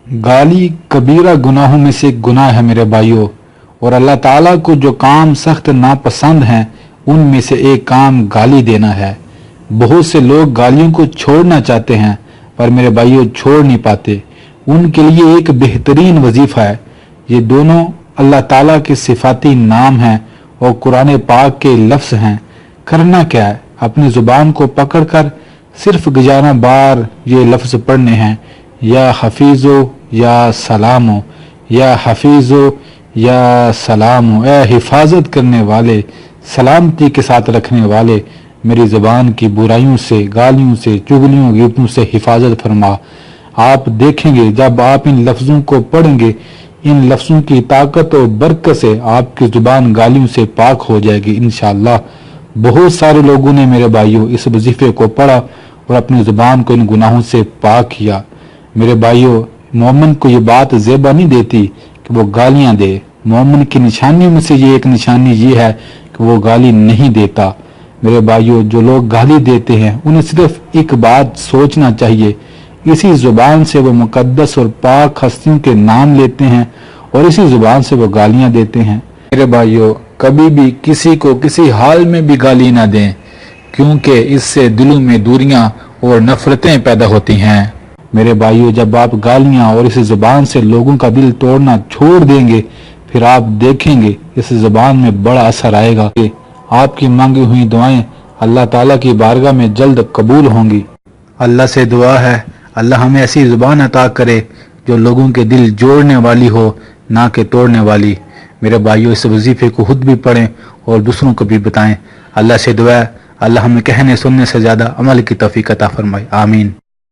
गाली कबीरा गुनाहों में से एक गुनाह है मेरे भाइयों, और अल्लाह ताला को जो काम सख्त नापसंद हैं उनमें से एक काम गाली देना है। बहुत से लोग गालियों को छोड़ना चाहते हैं पर मेरे भाइयों छोड़ नहीं पाते। उनके लिए एक बेहतरीन वजीफा है। ये दोनों अल्लाह ताला के सिफाती नाम हैं और कुरान पाक के लफ्ज़ हैं। करना क्या है, अपनी ज़ुबान को पकड़कर सिर्फ 11 बार ये लफ्ज़ पढ़ने हैं, या हफीज़ो या सलामो, या हफीज़ो या सलामो, ए हिफाजत करने वाले, सलामती के साथ रखने वाले, मेरी ज़बान की बुराइयों से, गालियों से, चुगलियों गिफ्तों से हिफाजत फरमा। आप देखेंगे जब आप इन लफ्ज़ों को पढ़ेंगे, इन लफ्ज़ों की ताकत और बरकत से आपकी ज़ुबान गालियों से पाक हो जाएगी इंशाअल्लाह। बहुत सारे लोगों ने मेरे भाइयों इस वजीफे को पढ़ा और अपनी ज़ुबान को इन गुनाहों से पाक किया। मेरे भाइयों, मोमिन को ये बात ज़ेबा नहीं देती कि वो गालियां दे। मोमिन की निशानियों में से ये एक निशानी ये है कि वो गाली नहीं देता। मेरे भाइयों, जो लोग गाली देते हैं उन्हें सिर्फ एक बात सोचना चाहिए, इसी ज़ुबान से वो मुकद्दस और पाक हस्तियों के नाम लेते हैं और इसी ज़ुबान से वो गालियां देते हैं। मेरे भाइयों, कभी भी किसी को किसी हाल में भी गाली ना दें, क्योंकि इससे दिलों में दूरियां और नफरतें पैदा होती हैं। मेरे भाइयों, जब आप गालियां और इस ज़ुबान से लोगों का दिल तोड़ना छोड़ देंगे, फिर आप देखेंगे इस ज़ुबान में बड़ा असर आएगा कि आपकी मांगी हुई दुआएं अल्लाह ताला की बारगाह में जल्द कबूल होंगी। अल्लाह से दुआ है, अल्लाह हमें ऐसी ज़ुबान अता करे जो लोगों के दिल जोड़ने वाली हो, ना कि तोड़ने वाली। मेरे भाइयों, इस वजीफे को खुद भी पढ़ें और दूसरों को भी बताएं। अल्लाह से दुआ है, अल्लाह हमें कहने सुनने से ज़्यादा अमल की तौफीक अता फरमाए। आमीन।